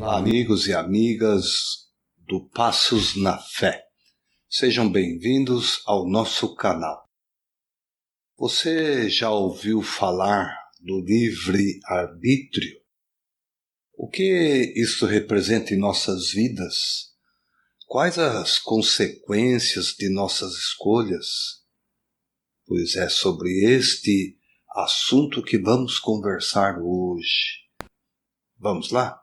Olá, amigos e amigas do Passos na Fé. Sejam bem-vindos ao nosso canal. Você já ouviu falar do livre-arbítrio? O que isso representa em nossas vidas? Quais as consequências de nossas escolhas? Pois é sobre este assunto que vamos conversar hoje. Vamos lá?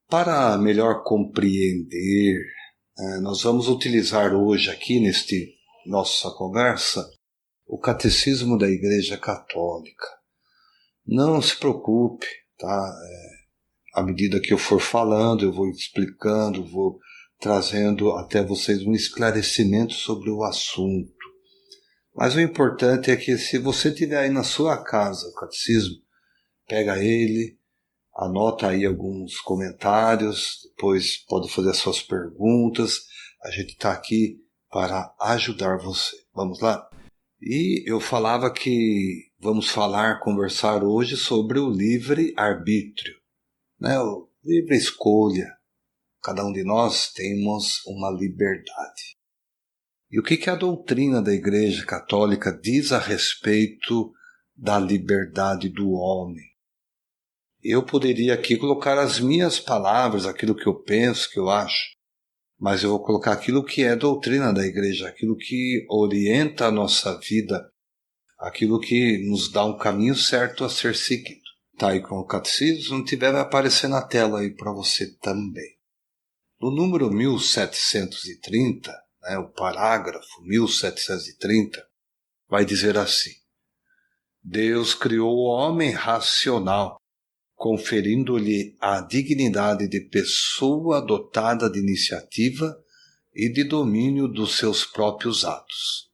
Para melhor compreender, nós vamos utilizar hoje aqui neste nossa conversa o Catecismo da Igreja Católica. Não se preocupe, tá? À medida que eu for falando, eu vou explicando, vou trazendo até vocês um esclarecimento sobre o assunto. Mas o importante é que se você tiver aí na sua casa o Catecismo, pega ele, anota aí alguns comentários, depois pode fazer as suas perguntas. A gente está aqui para ajudar você. Vamos lá? E eu falava que vamos conversar hoje sobre o livre-arbítrio, né? O livre escolha. Cada um de nós temos uma liberdade. E o que a doutrina da Igreja Católica diz a respeito da liberdade do homem? Eu poderia aqui colocar as minhas palavras, aquilo que eu penso, que eu acho, mas eu vou colocar aquilo que é doutrina da Igreja, aquilo que orienta a nossa vida, aquilo que nos dá um caminho certo a ser seguido. Tá aí com o catecismo, se não tiver vai aparecer na tela aí para você também. No número 1730, o parágrafo 1730, vai dizer assim: Deus criou o homem racional, conferindo-lhe a dignidade de pessoa dotada de iniciativa e de domínio dos seus próprios atos.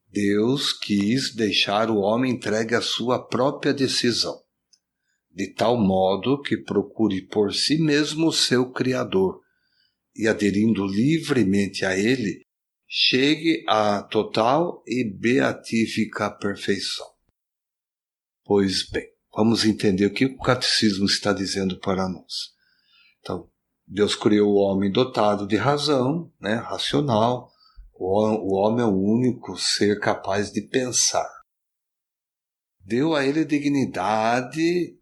Deus quis deixar o homem entregue à sua própria decisão, de tal modo que procure por si mesmo o seu Criador, e aderindo livremente a ele, chegue à total e beatífica perfeição. Pois bem, vamos entender o que o Catecismo está dizendo para nós. Então, Deus criou o homem dotado de razão, racional. O homem é o único ser capaz de pensar. Deu a ele dignidade,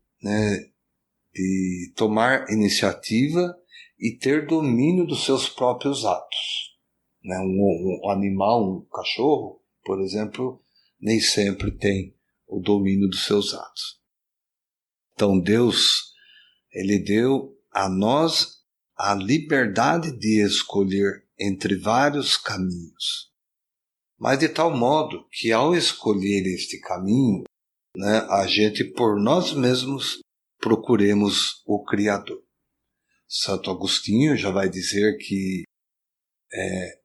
de tomar iniciativa e ter domínio dos seus próprios atos. Um animal, um cachorro, por exemplo, nem sempre tem o domínio dos seus atos. Então Deus, Ele deu a nós a liberdade de escolher entre vários caminhos. Mas de tal modo que ao escolher este caminho, a gente por nós mesmos procuremos o Criador. Santo Agostinho já vai dizer que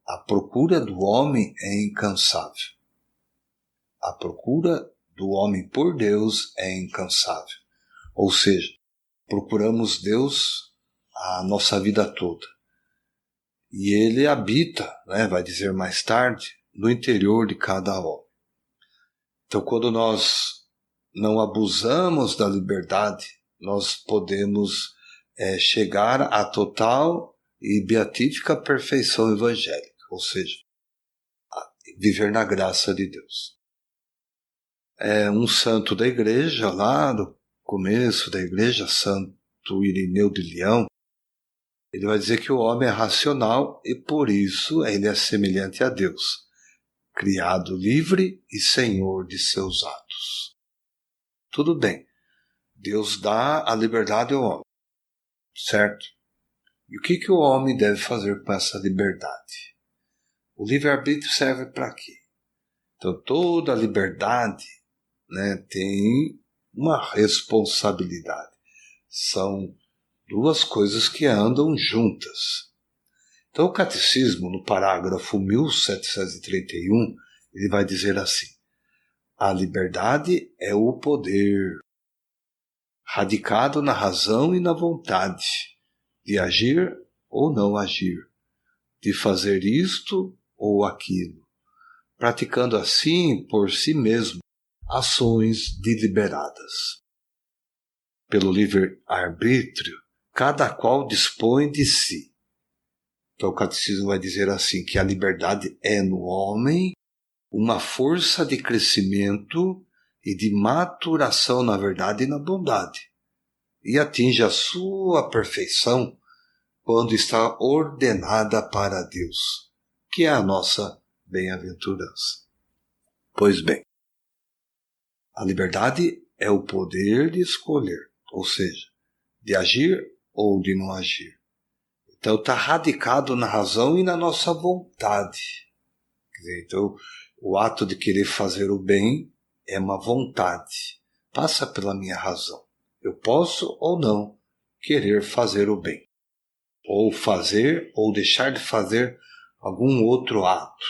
a procura do homem é incansável. A procura do homem por Deus é incansável. Ou seja, procuramos Deus a nossa vida toda. E Ele habita, vai dizer mais tarde, no interior de cada homem. Então, quando nós não abusamos da liberdade, nós podemos chegar à total e beatífica perfeição evangélica, ou seja, viver na graça de Deus. Um santo da igreja, lá do começo da igreja, Santo Irineu de Leão, ele vai dizer que o homem é racional e por isso ele é semelhante a Deus, criado livre e senhor de seus atos. Tudo bem, Deus dá a liberdade ao homem, certo? E o que o homem deve fazer com essa liberdade? O livre-arbítrio serve para quê? Então toda a liberdade tem uma responsabilidade. São duas coisas que andam juntas. Então o Catecismo, no parágrafo 1731, ele vai dizer assim: a liberdade é o poder, radicado na razão e na vontade, de agir ou não agir, de fazer isto ou aquilo, praticando assim por si mesmo ações deliberadas. Pelo livre-arbítrio, cada qual dispõe de si. Então o catecismo vai dizer assim, que a liberdade é no homem uma força de crescimento e de maturação na verdade e na bondade, e atinge a sua perfeição quando está ordenada para Deus, que é a nossa bem-aventurança. Pois bem, a liberdade é o poder de escolher, ou seja, de agir ou de não agir. Então está radicado na razão e na nossa vontade. Quer dizer, então, o ato de querer fazer o bem é uma vontade. Passa pela minha razão. Eu posso ou não querer fazer o bem. Ou fazer ou deixar de fazer algum outro ato.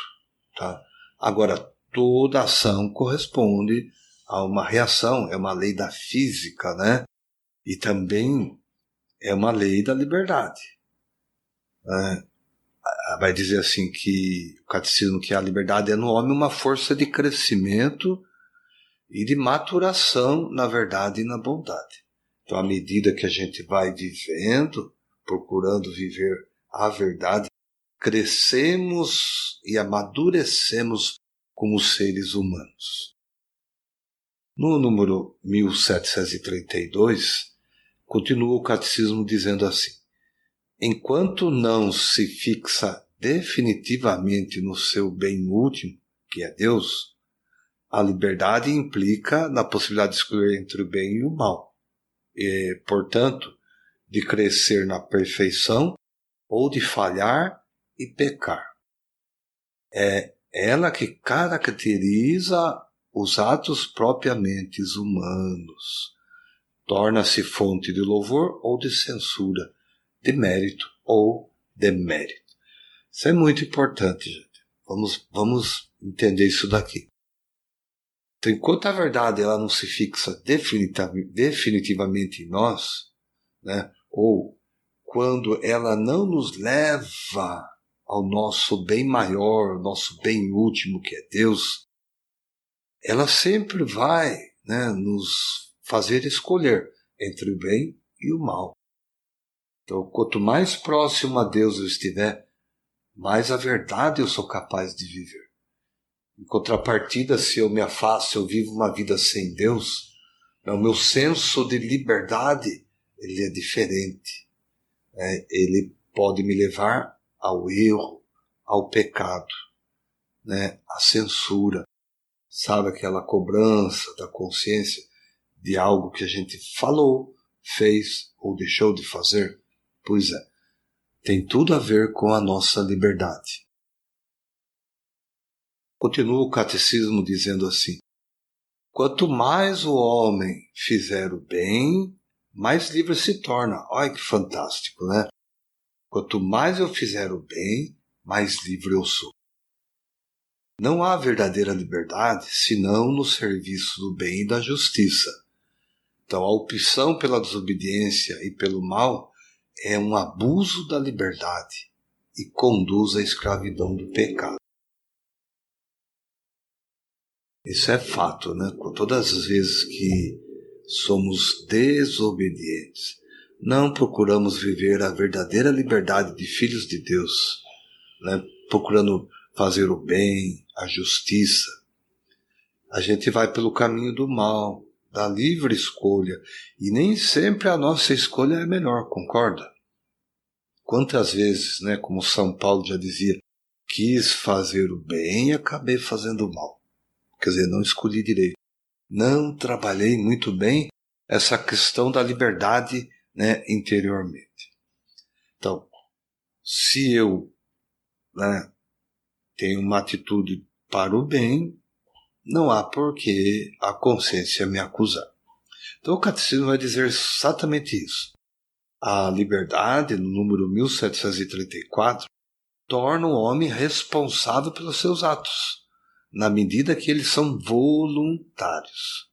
Tá? Agora, toda ação corresponde a uma reação. É uma lei da física, né? E também é uma lei da liberdade. Vai dizer assim que o catecismo, que a liberdade é no homem uma força de crescimento e de maturação na verdade e na bondade. Então, à medida que a gente vai vivendo, procurando viver a verdade, crescemos e amadurecemos como seres humanos. No número 1732, continua o catecismo dizendo assim: enquanto não se fixa definitivamente no seu bem último, que é Deus, a liberdade implica na possibilidade de escolher entre o bem e o mal, e, portanto, de crescer na perfeição ou de falhar e pecar. É ela que caracteriza os atos propriamente humanos, torna-se fonte de louvor ou de censura, de mérito ou demérito. Isso é muito importante, gente. Vamos entender isso daqui. Então, enquanto a verdade ela não se fixa definitivamente em nós, né, ou quando ela não nos leva ao nosso bem maior, ao nosso bem último, que é Deus, ela sempre vai, né, nos fazer escolher entre o bem e o mal. Então, quanto mais próximo a Deus eu estiver, mais a verdade eu sou capaz de viver. Em contrapartida, se eu me afasto, eu vivo uma vida sem Deus, o meu senso de liberdade ele é diferente. Ele pode me levar ao erro, ao pecado, né, à censura. Sabe aquela cobrança da consciência de algo que a gente falou, fez ou deixou de fazer? Pois é, tem tudo a ver com a nossa liberdade. Continua o catecismo dizendo assim: quanto mais o homem fizer o bem, mais livre se torna. Olha que fantástico, né? Quanto mais eu fizer o bem, mais livre eu sou. Não há verdadeira liberdade senão no serviço do bem e da justiça. Então, a opção pela desobediência e pelo mal é um abuso da liberdade e conduz à escravidão do pecado. Isso é fato, né? Todas as vezes que somos desobedientes, não procuramos viver a verdadeira liberdade de filhos de Deus, né? Procurando fazer o bem, a justiça. A gente vai pelo caminho do mal, da livre escolha, e nem sempre a nossa escolha é melhor, concorda? Quantas vezes, né, como São Paulo já dizia, quis fazer o bem e acabei fazendo o mal. Quer dizer, não escolhi direito. Não trabalhei muito bem essa questão da liberdade, né, interiormente. Então, se eu, né, tenho uma atitude para o bem, não há por que a consciência me acusar. Então o catecismo vai dizer exatamente isso. A liberdade, no número 1734, torna o homem responsável pelos seus atos, na medida que eles são voluntários.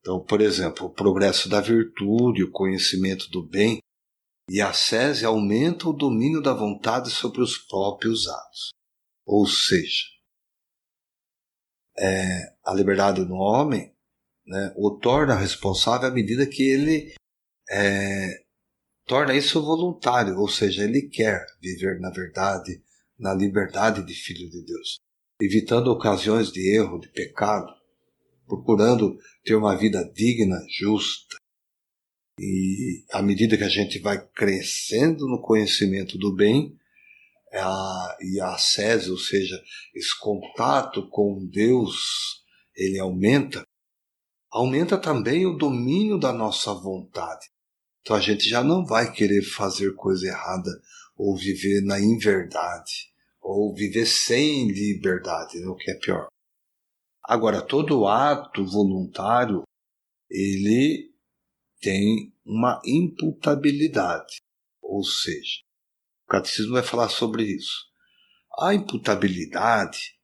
Então, por exemplo, o progresso da virtude, o conhecimento do bem e a ascese aumenta o domínio da vontade sobre os próprios atos. Ou seja, a liberdade no homem, né, o torna responsável à medida que ele torna isso voluntário, ou seja, ele quer viver na verdade, na liberdade de filho de Deus, evitando ocasiões de erro, de pecado, procurando ter uma vida digna, justa. E à medida que a gente vai crescendo no conhecimento do bem, e a ascese, ou seja, esse contato com Deus, ele aumenta também o domínio da nossa vontade. Então a gente já não vai querer fazer coisa errada, ou viver na inverdade, ou viver sem liberdade, né, o que é pior. Agora, todo ato voluntário, ele tem uma imputabilidade, ou seja, o catecismo vai falar sobre isso. A imputabilidade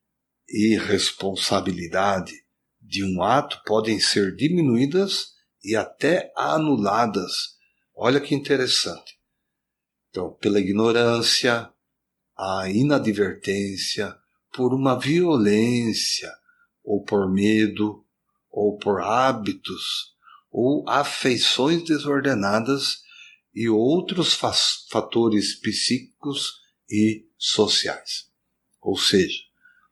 e responsabilidade de um ato podem ser diminuídas e até anuladas. Olha que interessante. Então, pela ignorância, a inadvertência, por uma violência, ou por medo, ou por hábitos, ou afeições desordenadas e outros fatores psíquicos e sociais. Ou seja,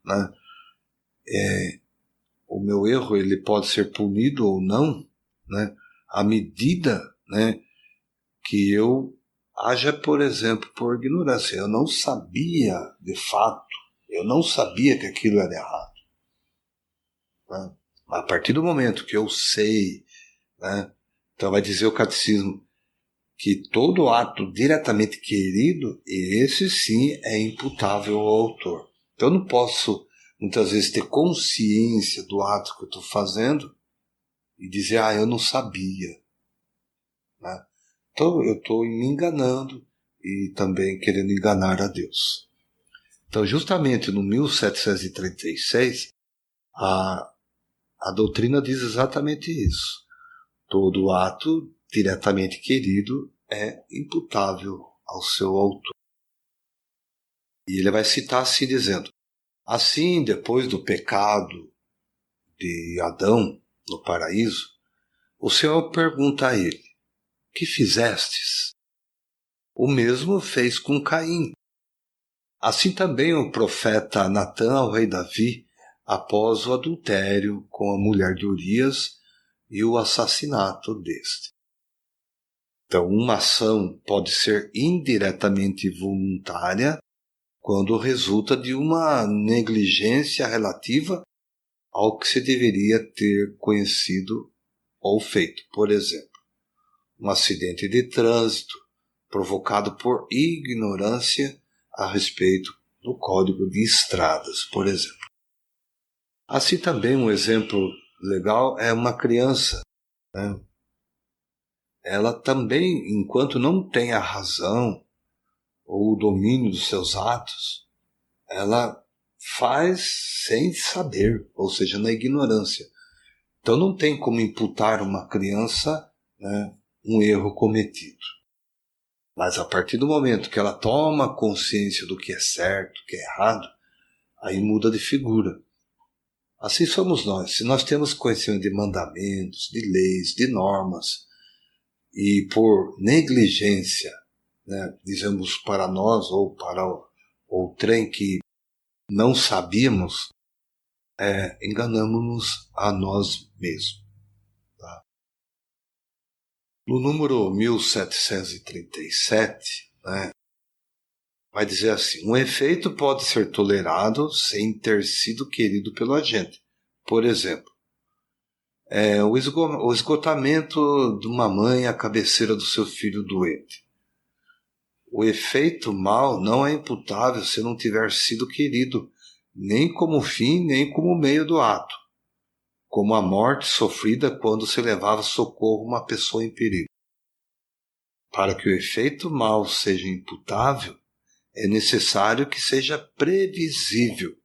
né, o meu erro ele pode ser punido ou não, né, à medida, né, que eu haja, por exemplo, por ignorância. Eu não sabia, de fato, eu não sabia que aquilo era errado. Né? A partir do momento que eu sei, né, então vai dizer o catecismo que todo ato diretamente querido, esse sim é imputável ao autor. Então eu não posso, muitas vezes, ter consciência do ato que eu estou fazendo e dizer, eu não sabia. Né? Então eu estou me enganando e também querendo enganar a Deus. Então justamente no 1736, a doutrina diz exatamente isso. Todo ato diretamente querido é imputável ao seu autor. E ele vai citar assim dizendo, assim, depois do pecado de Adão no paraíso, o Senhor pergunta a ele, que fizestes? O mesmo fez com Caim. Assim também o profeta Natã ao rei Davi, após o adultério com a mulher de Urias e o assassinato deste. Então, uma ação pode ser indiretamente voluntária quando resulta de uma negligência relativa ao que se deveria ter conhecido ou feito. Por exemplo, um acidente de trânsito provocado por ignorância a respeito do Código de Estradas, por exemplo. Assim também um exemplo legal é uma criança, né? Ela também, enquanto não tem a razão ou o domínio dos seus atos, ela faz sem saber, ou seja, na ignorância. Então não tem como imputar uma criança, né, um erro cometido. Mas a partir do momento que ela toma consciência do que é certo, do que é errado, aí muda de figura. Assim somos nós. Se nós temos conhecimento de mandamentos, de leis, de normas, e por negligência, né, dizemos para nós ou para o trem que não sabíamos, enganamos-nos a nós mesmos. Tá? No número 1737, né, vai dizer assim, um efeito pode ser tolerado sem ter sido querido pelo agente. Por exemplo, o esgotamento de uma mãe à cabeceira do seu filho doente. O efeito mal não é imputável se não tiver sido querido, nem como fim, nem como meio do ato, como a morte sofrida quando se levava socorro a uma pessoa em perigo. Para que o efeito mal seja imputável, é necessário que seja previsível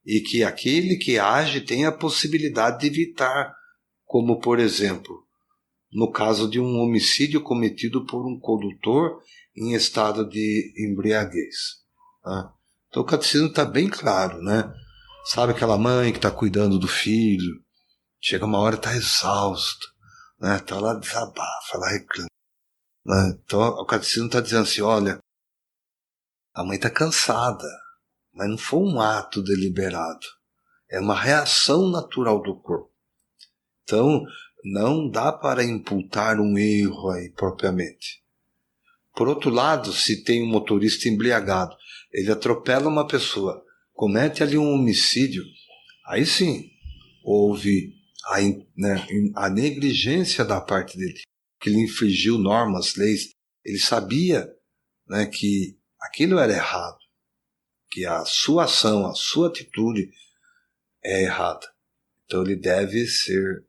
e que aquele que age tenha a possibilidade de evitar, como, por exemplo, no caso de um homicídio cometido por um condutor em estado de embriaguez. Tá? Então o catecismo está bem claro, né? Sabe aquela mãe que está cuidando do filho, chega uma hora e está exausta, né? Então ela desabafa, ela reclama. Né? Então o catecismo está dizendo assim, olha, a mãe está cansada, mas não foi um ato deliberado, é uma reação natural do corpo. Então não dá para imputar um erro aí propriamente. Por outro lado, se tem um motorista embriagado, ele atropela uma pessoa, comete ali um homicídio, aí sim, houve a negligência da parte dele, que ele infringiu normas, leis, ele sabia, né, que aquilo era errado, que a sua ação, a sua atitude é errada. Então ele deve ser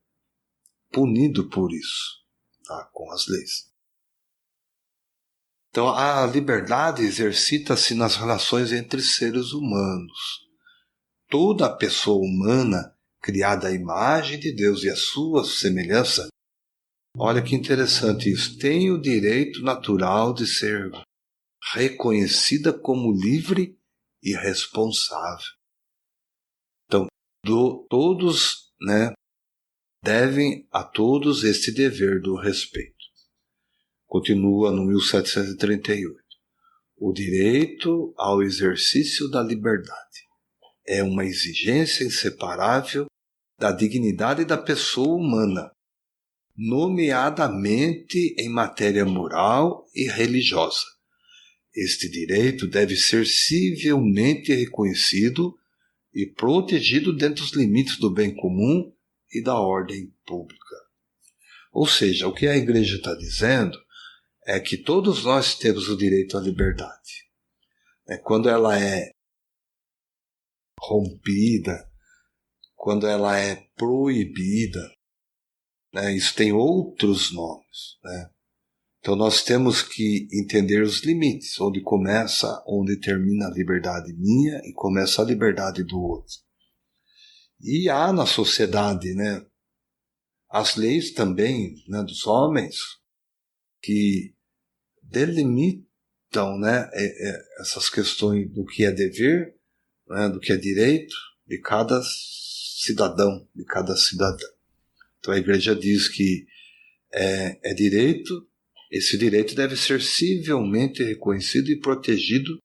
punido por isso, tá, com as leis. Então a liberdade exercita-se nas relações entre seres humanos. Toda pessoa humana, criada à imagem de Deus e à sua semelhança, olha que interessante isso, tem o direito natural de ser reconhecida como livre e responsável. Então, todos, né, devem a todos este dever do respeito. Continua no 1738. O direito ao exercício da liberdade é uma exigência inseparável da dignidade da pessoa humana, nomeadamente em matéria moral e religiosa. Este direito deve ser civilmente reconhecido e protegido dentro dos limites do bem comum e da ordem pública. Ou seja, o que a Igreja está dizendo é que todos nós temos o direito à liberdade. Quando ela é rompida, quando ela é proibida, né, isso tem outros nomes, né? Então nós temos que entender os limites, onde começa, onde termina a liberdade minha e começa a liberdade do outro. E há na sociedade, né, as leis também, né, dos homens que delimitam, né, essas questões do que é dever, né, do que é direito de cada cidadão, de cada cidadã. Então a Igreja diz que é direito, esse direito deve ser civilmente reconhecido e protegido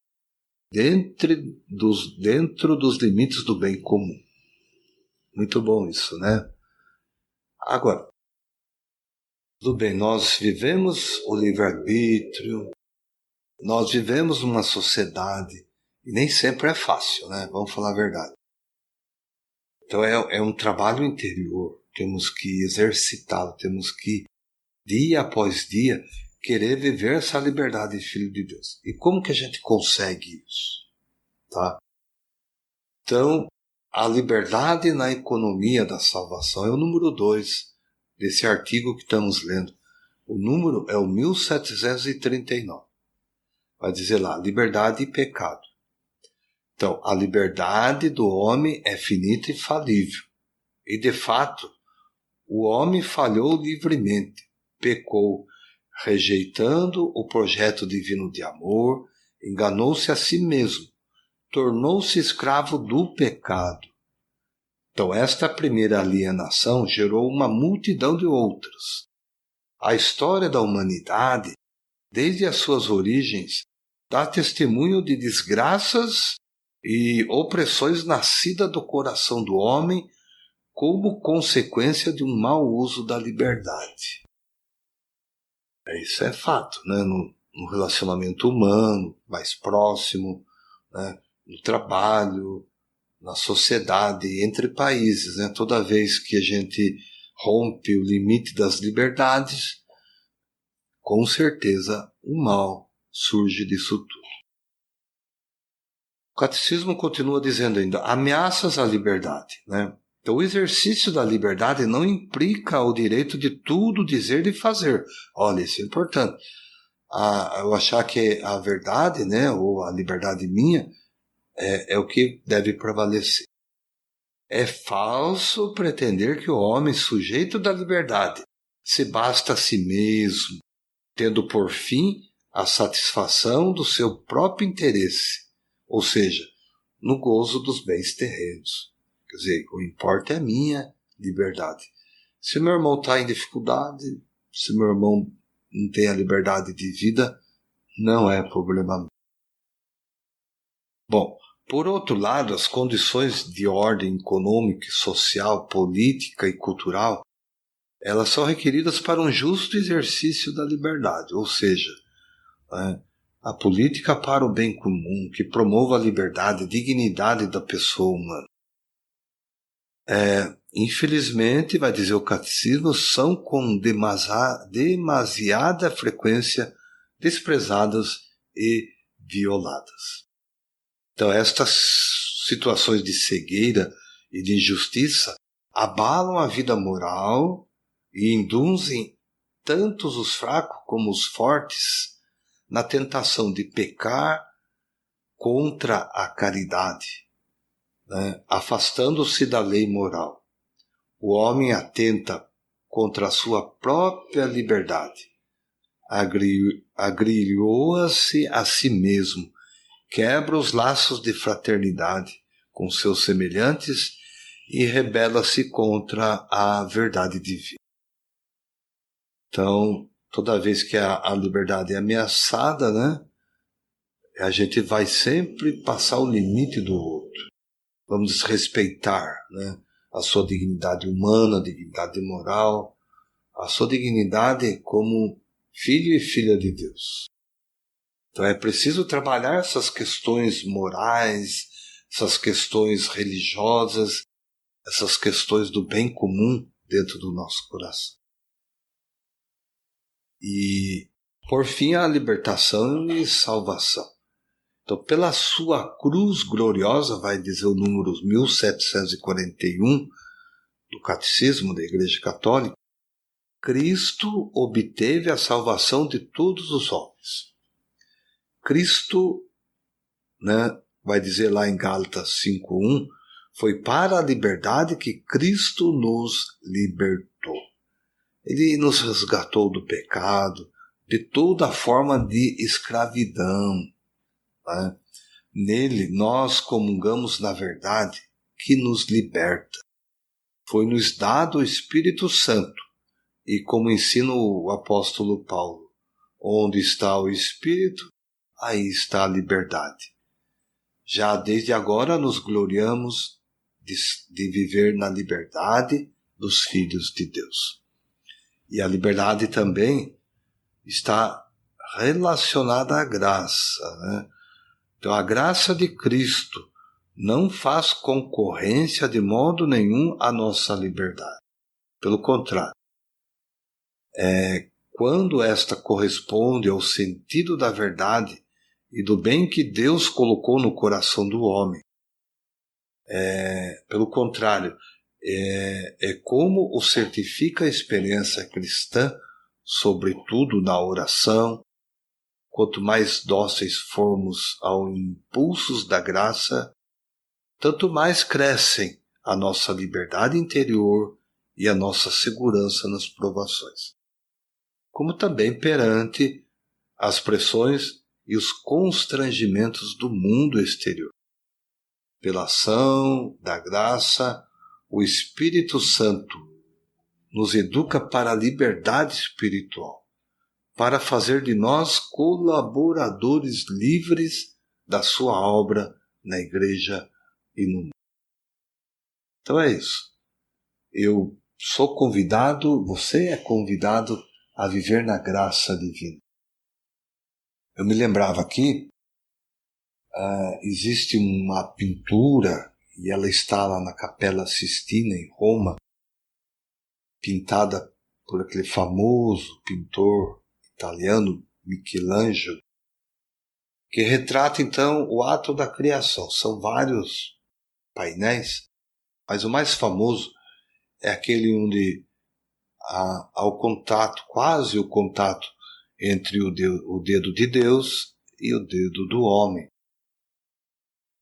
dentro dos limites do bem comum. Muito bom isso, né? Agora, tudo bem, nós vivemos o livre-arbítrio, nós vivemos uma sociedade, e nem sempre é fácil, né? Vamos falar a verdade. Então é um trabalho interior, temos que exercitá-lo, temos que, dia após dia, querer viver essa liberdade de Filho de Deus. E como que a gente consegue isso? Tá? Então, a liberdade na economia da salvação é o número 2 desse artigo que estamos lendo. O número é o 1739. Vai dizer lá, liberdade e pecado. Então, a liberdade do homem é finita e falível. E, de fato, o homem falhou livremente, pecou, rejeitando o projeto divino de amor, enganou-se a si mesmo, tornou-se escravo do pecado. Então, esta primeira alienação gerou uma multidão de outras. A história da humanidade, desde as suas origens, dá testemunho de desgraças e opressões nascidas do coração do homem como consequência de um mau uso da liberdade. Isso é fato, né? No relacionamento humano, mais próximo, né? No trabalho, na sociedade, entre países, né? Toda vez que a gente rompe o limite das liberdades, com certeza o mal surge disso tudo. O catecismo continua dizendo ainda, ameaças à liberdade, né? Então, o exercício da liberdade não implica o direito de tudo dizer e fazer. Olha, isso é importante. Eu achar que a verdade, né, ou a liberdade minha, é o que deve prevalecer. É falso pretender que o homem, sujeito da liberdade, se basta a si mesmo, tendo por fim a satisfação do seu próprio interesse. Ou seja, no gozo dos bens terrenos. Quer dizer, o que importa é a minha liberdade. Se meu irmão está em dificuldade, se meu irmão não tem a liberdade de vida, não é problema meu. Bom, por outro lado, as condições de ordem econômica, social, política e cultural, elas são requeridas para um justo exercício da liberdade, ou seja, a política para o bem comum, que promova a liberdade e dignidade da pessoa humana. Infelizmente, vai dizer o catecismo, são com demasiada frequência desprezadas e violadas. Então, estas situações de cegueira e de injustiça abalam a vida moral e induzem tanto os fracos como os fortes na tentação de pecar contra a caridade, afastando-se da lei moral. O homem atenta contra a sua própria liberdade, agrilhoa-se a si mesmo, quebra os laços de fraternidade com seus semelhantes e rebela-se contra a verdade divina. Então, toda vez que a liberdade é ameaçada, a gente vai sempre passar o limite do outro. Vamos desrespeitar, a sua dignidade humana, a dignidade moral, a sua dignidade como filho e filha de Deus. Então é preciso trabalhar essas questões morais, essas questões religiosas, essas questões do bem comum dentro do nosso coração. E, por fim, a libertação e salvação. Então, pela sua cruz gloriosa, vai dizer o número 1741 do Catecismo da Igreja Católica, Cristo obteve a salvação de todos os homens. Cristo, vai dizer lá em Gálatas 5:1, foi para a liberdade que Cristo nos libertou. Ele nos resgatou do pecado, de toda forma de escravidão. Nele nós comungamos na verdade que nos liberta. Foi-nos dado o Espírito Santo, e como ensina o apóstolo Paulo, onde está o Espírito, aí está a liberdade. Já desde agora nos gloriamos de viver na liberdade dos filhos de Deus. E a liberdade também está relacionada à graça, Então a graça de Cristo não faz concorrência de modo nenhum à nossa liberdade. Pelo contrário, quando esta corresponde ao sentido da verdade e do bem que Deus colocou no coração do homem. Pelo contrário, é como o certifica a experiência cristã, sobretudo na oração. Quanto mais dóceis formos aos impulsos da graça, tanto mais crescem a nossa liberdade interior e a nossa segurança nas provações, como também perante as pressões e os constrangimentos do mundo exterior. Pela ação da graça, o Espírito Santo nos educa para a liberdade espiritual, para fazer de nós colaboradores livres da sua obra na igreja e no mundo. Então é isso. Eu sou convidado, você é convidado a viver na graça divina. Eu me lembrava aqui, existe uma pintura, e ela está lá na Capela Sistina, em Roma, pintada por aquele famoso pintor italiano Michelangelo, que retrata então o ato da criação. São vários painéis, mas o mais famoso é aquele onde há o contato, quase o contato, entre o dedo de Deus e o dedo do homem.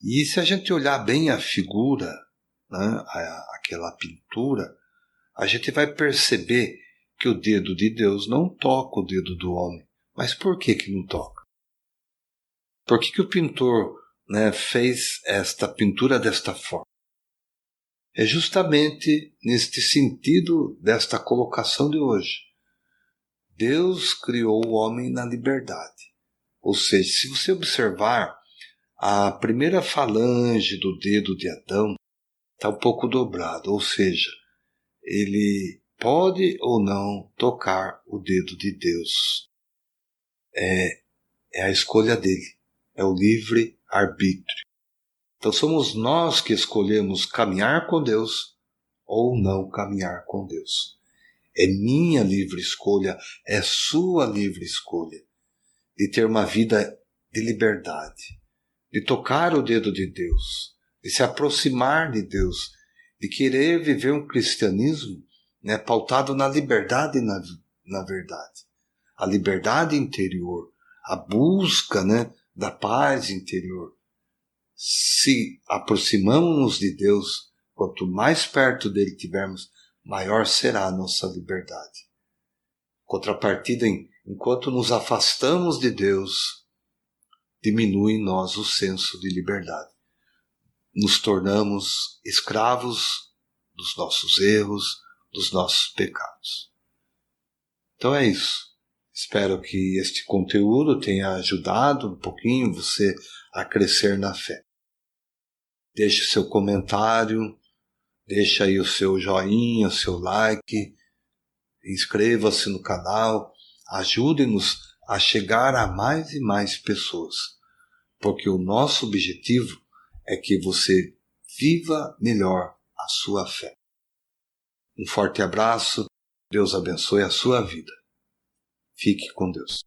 E se a gente olhar bem a figura, aquela pintura, a gente vai perceber que o dedo de Deus não toca o dedo do homem. Mas por que não toca? Por que o pintor né, fez esta pintura desta forma? É justamente neste sentido desta colocação de hoje. Deus criou o homem na liberdade. Ou seja, se você observar, a primeira falange do dedo de Adão está um pouco dobrado, ou seja, ele pode ou não tocar o dedo de Deus. É a escolha dele, é o livre arbítrio. Então somos nós que escolhemos caminhar com Deus ou não caminhar com Deus. É minha livre escolha, é sua livre escolha de ter uma vida de liberdade, de tocar o dedo de Deus, de se aproximar de Deus, de querer viver um cristianismo, né, pautado na liberdade e na verdade. A liberdade interior, a busca, né, da paz interior. Se aproximamos de Deus, quanto mais perto dele tivermos, maior será a nossa liberdade. Contrapartida, enquanto nos afastamos de Deus, diminui em nós o senso de liberdade. Nos tornamos escravos dos nossos erros, dos nossos pecados. Então é isso. Espero que este conteúdo tenha ajudado um pouquinho você a crescer na fé. Deixe seu comentário, deixe aí o seu joinha, o seu like, inscreva-se no canal, ajude-nos a chegar a mais e mais pessoas, porque o nosso objetivo é que você viva melhor a sua fé. Um forte abraço, Deus abençoe a sua vida. Fique com Deus.